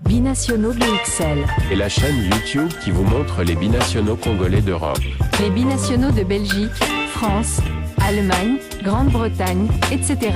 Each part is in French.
Binationaux BXL. Et la chaîne YouTube qui vous montre les binationaux congolais d'Europe. Les binationaux de Belgique, France, Allemagne, Grande-Bretagne, etc.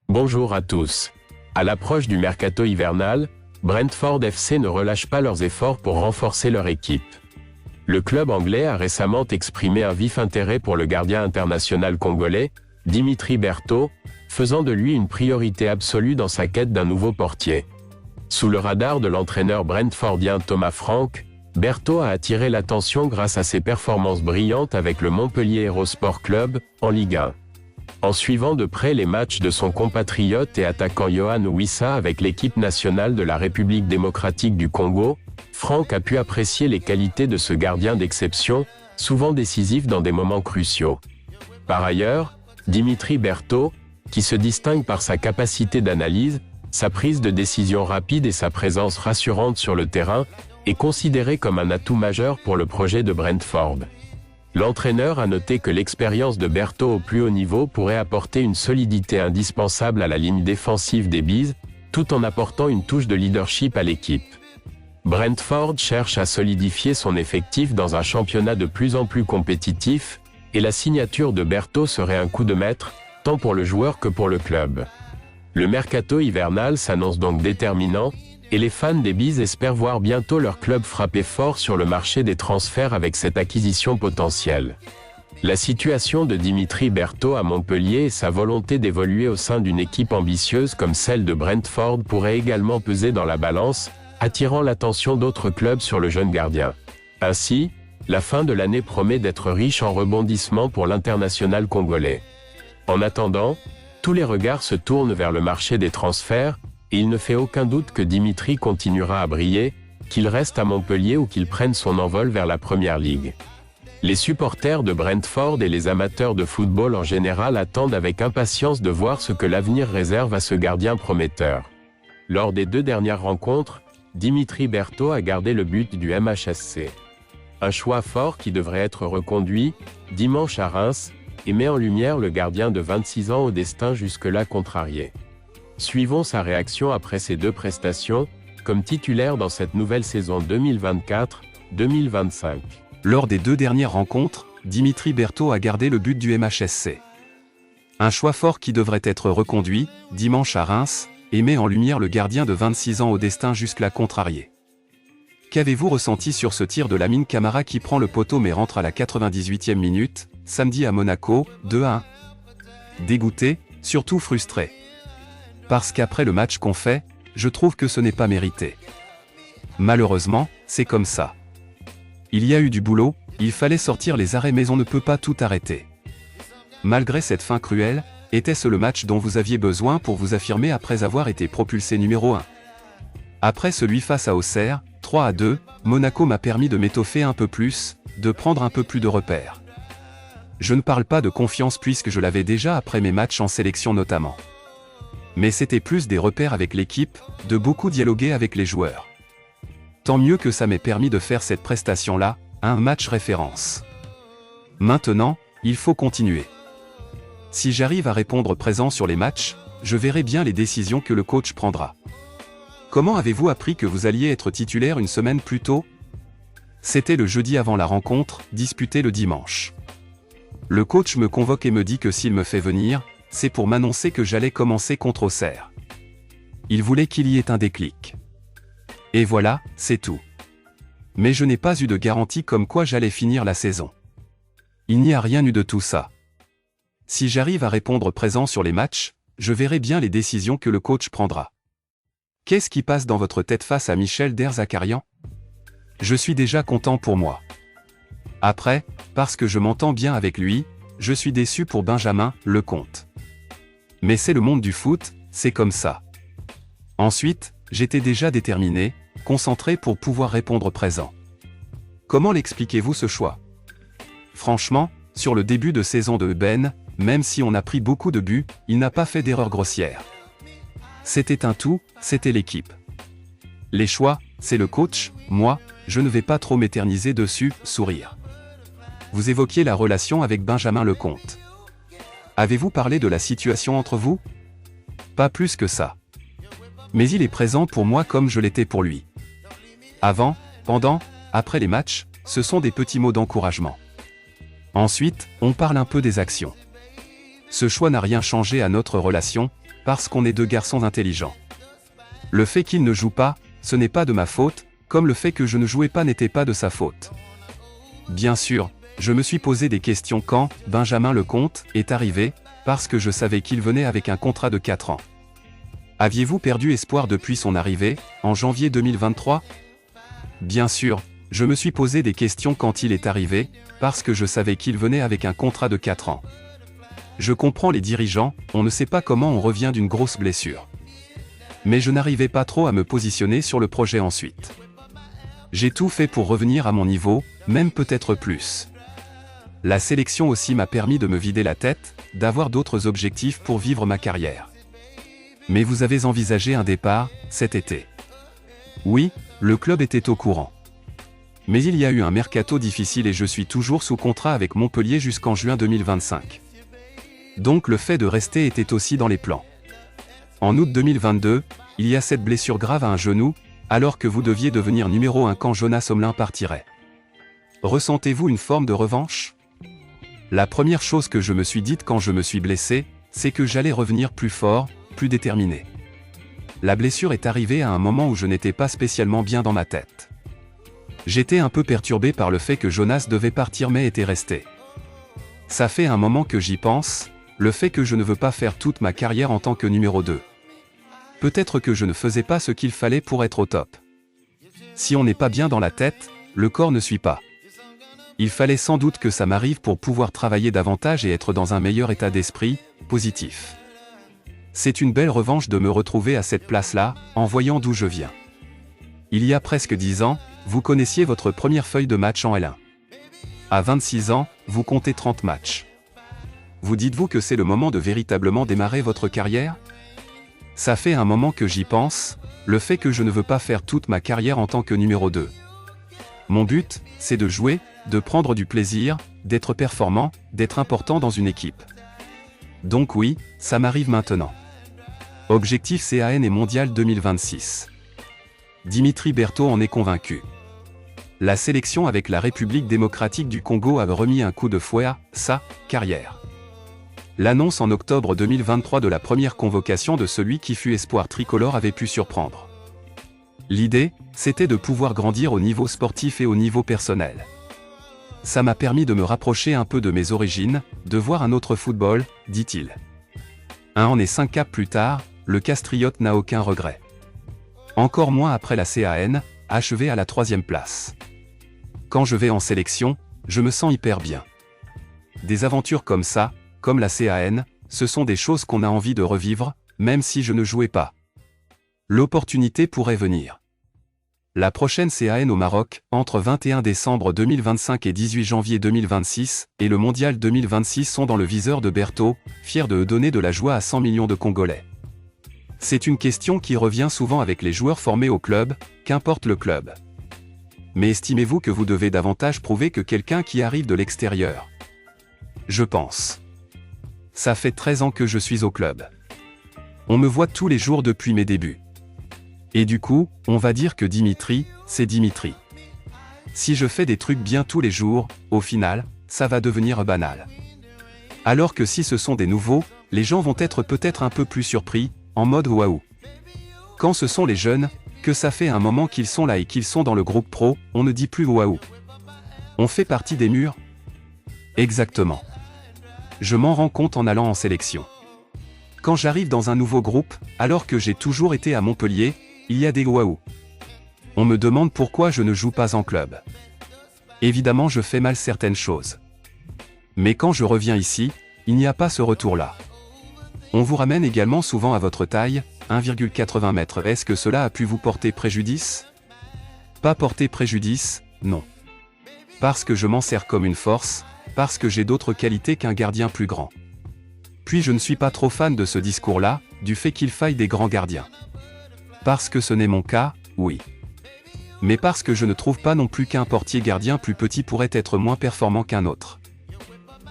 Bonjour à tous. À l'approche du mercato hivernal, Brentford FC ne relâche pas leurs efforts pour renforcer leur équipe. Le club anglais a récemment exprimé un vif intérêt pour le gardien international congolais, Dimitri Berthaud, faisant de lui une priorité absolue dans sa quête d'un nouveau portier. Sous le radar de l'entraîneur brentfordien Thomas Frank, Berthaud a attiré l'attention grâce à ses performances brillantes avec le Montpellier Hérault Sport Club, en Ligue 1. En suivant de près les matchs de son compatriote et attaquant Yohan Wissa avec l'équipe nationale de la République démocratique du Congo, Franck a pu apprécier les qualités de ce gardien d'exception, souvent décisif dans des moments cruciaux. Par ailleurs, Dimitri Berthaud, qui se distingue par sa capacité d'analyse, sa prise de décision rapide et sa présence rassurante sur le terrain, est considéré comme un atout majeur pour le projet de Brentford. L'entraîneur a noté que l'expérience de Berthaud au plus haut niveau pourrait apporter une solidité indispensable à la ligne défensive des Bees, tout en apportant une touche de leadership à l'équipe. Brentford cherche à solidifier son effectif dans un championnat de plus en plus compétitif, et la signature de Berthaud serait un coup de maître, tant pour le joueur que pour le club. Le mercato hivernal s'annonce donc déterminant, et les fans des Bees espèrent voir bientôt leur club frapper fort sur le marché des transferts avec cette acquisition potentielle. La situation de Dimitri Berthaud à Montpellier et sa volonté d'évoluer au sein d'une équipe ambitieuse comme celle de Brentford pourraient également peser dans la balance, attirant l'attention d'autres clubs sur le jeune gardien. Ainsi, la fin de l'année promet d'être riche en rebondissements pour l'international congolais. En attendant, tous les regards se tournent vers le marché des transferts, et il ne fait aucun doute que Dimitri continuera à briller, qu'il reste à Montpellier ou qu'il prenne son envol vers la Première Ligue. Les supporters de Brentford et les amateurs de football en général attendent avec impatience de voir ce que l'avenir réserve à ce gardien prometteur. Lors des 2 dernières rencontres, Dimitri Berthaud a gardé le but du MHSC. Un choix fort qui devrait être reconduit, dimanche à Reims, et met en lumière le gardien de 26 ans au destin jusque-là contrarié. Suivons sa réaction après ces 2 prestations, comme titulaire dans cette nouvelle saison 2024-2025. Lors des 2 dernières rencontres, Dimitri Berthaud a gardé le but du MHSC. Un choix fort qui devrait être reconduit, dimanche à Reims, et met en lumière le gardien de 26 ans au destin jusque-là contrarié. Qu'avez-vous ressenti sur ce tir de Lamine Camara qui prend le poteau mais rentre à la 98e minute, samedi à Monaco, 2-1 ? Dégoûté, surtout frustré. Parce qu'après le match qu'on fait, je trouve que ce n'est pas mérité. Malheureusement, c'est comme ça. Il y a eu du boulot, il fallait sortir les arrêts mais on ne peut pas tout arrêter. Malgré cette fin cruelle, était-ce le match dont vous aviez besoin pour vous affirmer après avoir été propulsé numéro 1 ? Après celui face à Auxerre, 3-2, Monaco m'a permis de m'étoffer un peu plus, de prendre un peu plus de repères. Je ne parle pas de confiance puisque je l'avais déjà après mes matchs en sélection notamment. Mais c'était plus des repères avec l'équipe, de beaucoup dialoguer avec les joueurs. Tant mieux que ça m'ait permis de faire cette prestation-là, un match référence. Maintenant, il faut continuer. Si j'arrive à répondre présent sur les matchs, je verrai bien les décisions que le coach prendra. Comment avez-vous appris que vous alliez être titulaire une semaine plus tôt ? C'était le jeudi avant la rencontre, disputée le dimanche. Le coach me convoque et me dit que s'il me fait venir, c'est pour m'annoncer que j'allais commencer contre Auxerre. Il voulait qu'il y ait un déclic. Et voilà, c'est tout. Mais je n'ai pas eu de garantie comme quoi j'allais finir la saison. Il n'y a rien eu de tout ça. Si j'arrive à répondre présent sur les matchs, je verrai bien les décisions que le coach prendra. Qu'est-ce qui passe dans votre tête face à Michel Derzakarian ? Je suis déjà content pour moi. Après, parce que je m'entends bien avec lui, je suis déçu pour Benjamin Lecomte. Mais c'est le monde du foot, c'est comme ça. Ensuite, j'étais déjà déterminé, concentré pour pouvoir répondre présent. Comment l'expliquez-vous ce choix? Franchement, sur le début de saison de Ben, même si on a pris beaucoup de buts, il n'a pas fait d'erreur grossière. C'était un tout, c'était l'équipe. Les choix, c'est le coach, moi, je ne vais pas trop m'éterniser dessus, sourire. Vous évoquiez la relation avec Benjamin Lecomte. Avez-vous parlé de la situation entre vous? Pas plus que ça. Mais il est présent pour moi comme je l'étais pour lui. Avant, pendant, après les matchs, ce sont des petits mots d'encouragement. Ensuite, on parle un peu des actions. Ce choix n'a rien changé à notre relation, parce qu'on est deux garçons intelligents. Le fait qu'il ne joue pas, ce n'est pas de ma faute, comme le fait que je ne jouais pas n'était pas de sa faute. Bien sûr, je me suis posé des questions quand Benjamin Lecomte est arrivé, parce que je savais qu'il venait avec un contrat de 4 ans. Aviez-vous perdu espoir depuis son arrivée, en janvier 2023? Bien sûr, je me suis posé des questions quand il est arrivé, parce que je savais qu'il venait avec un contrat de 4 ans. Je comprends les dirigeants, on ne sait pas comment on revient d'une grosse blessure. Mais je n'arrivais pas trop à me positionner sur le projet ensuite. J'ai tout fait pour revenir à mon niveau, même peut-être plus. La sélection aussi m'a permis de me vider la tête, d'avoir d'autres objectifs pour vivre ma carrière. Mais vous avez envisagé un départ, cet été? Oui, le club était au courant. Mais il y a eu un mercato difficile et je suis toujours sous contrat avec Montpellier jusqu'en juin 2025. Donc le fait de rester était aussi dans les plans. En août 2022, il y a cette blessure grave à un genou, alors que vous deviez devenir numéro 1 quand Jonas Omlin partirait. Ressentez-vous une forme de revanche? La première chose que je me suis dite quand je me suis blessé, c'est que j'allais revenir plus fort, plus déterminé. La blessure est arrivée à un moment où je n'étais pas spécialement bien dans ma tête. J'étais un peu perturbé par le fait que Jonas devait partir mais était resté. Ça fait un moment que j'y pense, le fait que je ne veux pas faire toute ma carrière en tant que numéro 2. Peut-être que je ne faisais pas ce qu'il fallait pour être au top. Si on n'est pas bien dans la tête, le corps ne suit pas. Il fallait sans doute que ça m'arrive pour pouvoir travailler davantage et être dans un meilleur état d'esprit, positif. C'est une belle revanche de me retrouver à cette place-là, en voyant d'où je viens. Il y a presque 10 ans, vous connaissiez votre première feuille de match en L1. À 26 ans, vous comptez 30 matchs. Vous dites-vous que c'est le moment de véritablement démarrer votre carrière? Ça fait un moment que j'y pense, le fait que je ne veux pas faire toute ma carrière en tant que numéro 2. Mon but, c'est de jouer, de prendre du plaisir, d'être performant, d'être important dans une équipe. Donc oui, ça m'arrive maintenant. Objectif CAN et Mondial 2026. Dimitri Berthaud en est convaincu. La sélection avec la République démocratique du Congo a remis un coup de fouet à sa carrière. L'annonce en octobre 2023 de la première convocation de celui qui fut espoir tricolore avait pu surprendre. L'idée, c'était de pouvoir grandir au niveau sportif et au niveau personnel. Ça m'a permis de me rapprocher un peu de mes origines, de voir un autre football, dit-il. 1 an et 5 caps plus tard, le Castriote n'a aucun regret. Encore moins après la CAN, achevé à la 3e place. Quand je vais en sélection, je me sens hyper bien. Des aventures comme ça, comme la CAN, ce sont des choses qu'on a envie de revivre, même si je ne jouais pas. L'opportunité pourrait venir. La prochaine CAN au Maroc, entre 21 décembre 2025 et 18 janvier 2026, et le Mondial 2026 sont dans le viseur de Berthaud, fier de donner de la joie à 100 millions de Congolais. C'est une question qui revient souvent avec les joueurs formés au club, qu'importe le club. Mais estimez-vous que vous devez davantage prouver que quelqu'un qui arrive de l'extérieur? Je pense. Ça fait 13 ans que je suis au club. On me voit tous les jours depuis mes débuts. Et du coup, on va dire que Dimitri, c'est Dimitri. Si je fais des trucs bien tous les jours, au final, ça va devenir banal. Alors que si ce sont des nouveaux, les gens vont être peut-être un peu plus surpris, en mode waouh. Quand ce sont les jeunes, que ça fait un moment qu'ils sont là et qu'ils sont dans le groupe pro, on ne dit plus waouh. On fait partie des murs? Exactement. Je m'en rends compte en allant en sélection. Quand j'arrive dans un nouveau groupe, alors que j'ai toujours été à Montpellier, il y a des waouh. On me demande pourquoi je ne joue pas en club. Évidemment, je fais mal certaines choses. Mais quand je reviens ici, il n'y a pas ce retour-là. On vous ramène également souvent à votre taille, 1,80 m. Est-ce que cela a pu vous porter préjudice? Pas porter préjudice, non. Parce que je m'en sers comme une force, parce que j'ai d'autres qualités qu'un gardien plus grand. Puis je ne suis pas trop fan de ce discours-là, du fait qu'il faille des grands gardiens. Parce que ce n'est mon cas, oui. Mais parce que je ne trouve pas non plus qu'un portier gardien plus petit pourrait être moins performant qu'un autre.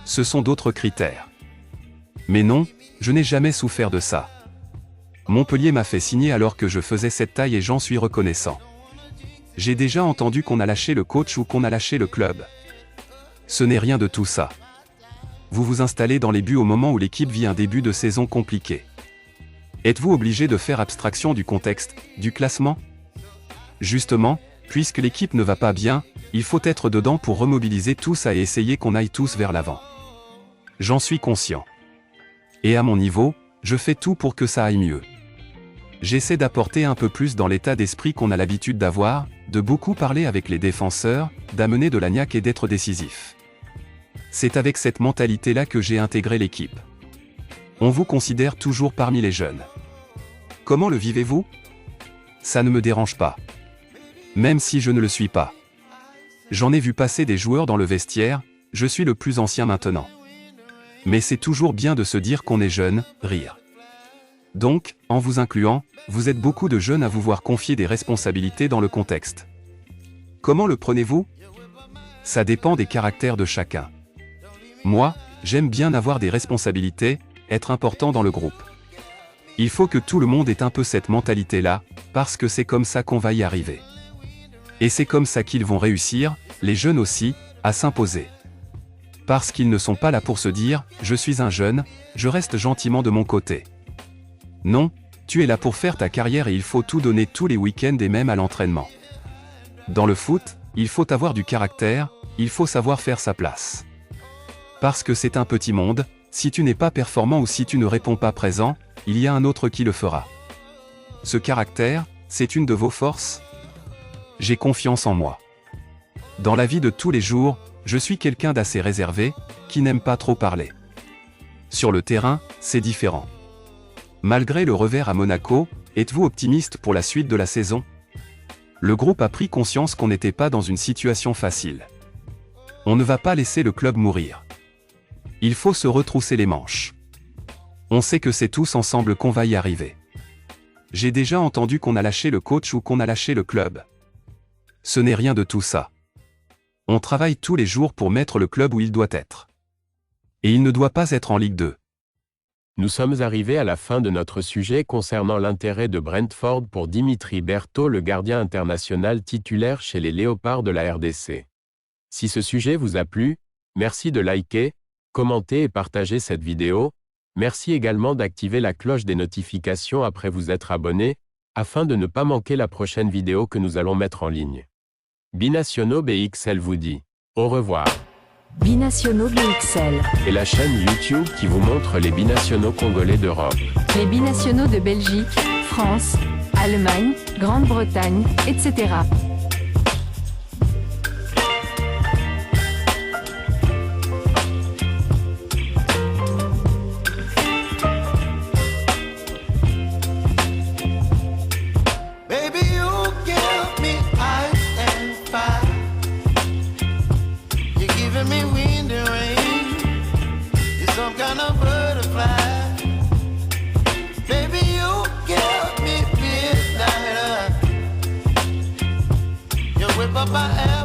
Ce sont d'autres critères. Mais non, je n'ai jamais souffert de ça. Montpellier m'a fait signer alors que je faisais cette taille et j'en suis reconnaissant. J'ai déjà entendu qu'on a lâché le coach ou qu'on a lâché le club. Ce n'est rien de tout ça. Vous vous installez dans les buts au moment où l'équipe vit un début de saison compliqué. Êtes-vous obligé de faire abstraction du contexte, du classement? Justement, puisque l'équipe ne va pas bien, il faut être dedans pour remobiliser tout ça et essayer qu'on aille tous vers l'avant. J'en suis conscient. Et à mon niveau, je fais tout pour que ça aille mieux. J'essaie d'apporter un peu plus dans l'état d'esprit qu'on a l'habitude d'avoir, de beaucoup parler avec les défenseurs, d'amener de la niaque et d'être décisif. C'est avec cette mentalité-là que j'ai intégré l'équipe. On vous considère toujours parmi les jeunes. Comment le vivez-vous? Ça ne me dérange pas. Même si je ne le suis pas. J'en ai vu passer des joueurs dans le vestiaire, je suis le plus ancien maintenant. Mais c'est toujours bien de se dire qu'on est jeune, rire. Donc, en vous incluant, vous êtes beaucoup de jeunes à vous voir confier des responsabilités dans le contexte. Comment le prenez-vous? Ça dépend des caractères de chacun. Moi, j'aime bien avoir des responsabilités, être important dans le groupe. Il faut que tout le monde ait un peu cette mentalité-là, parce que c'est comme ça qu'on va y arriver. Et c'est comme ça qu'ils vont réussir, les jeunes aussi, à s'imposer. Parce qu'ils ne sont pas là pour se dire « je suis un jeune, je reste gentiment de mon côté ». Non, tu es là pour faire ta carrière et il faut tout donner tous les week-ends et même à l'entraînement. Dans le foot, il faut avoir du caractère, il faut savoir faire sa place. Parce que c'est un petit monde, si tu n'es pas performant ou si tu ne réponds pas présent, il y a un autre qui le fera. Ce caractère, c'est une de vos forces? J'ai confiance en moi. Dans la vie de tous les jours, je suis quelqu'un d'assez réservé, qui n'aime pas trop parler. Sur le terrain, c'est différent. Malgré le revers à Monaco, êtes-vous optimiste pour la suite de la saison? Le groupe a pris conscience qu'on n'était pas dans une situation facile. On ne va pas laisser le club mourir. Il faut se retrousser les manches. On sait que c'est tous ensemble qu'on va y arriver. J'ai déjà entendu qu'on a lâché le coach ou qu'on a lâché le club. Ce n'est rien de tout ça. On travaille tous les jours pour mettre le club où il doit être. Et il ne doit pas être en Ligue 2. Nous sommes arrivés à la fin de notre sujet concernant l'intérêt de Brentford pour Dimitri Berthaud, le gardien international titulaire chez les Léopards de la RDC. Si ce sujet vous a plu, merci de liker, commenter et partager cette vidéo. Merci également d'activer la cloche des notifications après vous être abonné, afin de ne pas manquer la prochaine vidéo que nous allons mettre en ligne. Binationaux BXL vous dit au revoir. Binationaux BXL. Et la chaîne YouTube qui vous montre les binationaux congolais d'Europe. Les binationaux de Belgique, France, Allemagne, Grande-Bretagne, etc. Me wind and rain, you're some kind of butterfly. Baby, you give me midnight. You whip up my ass.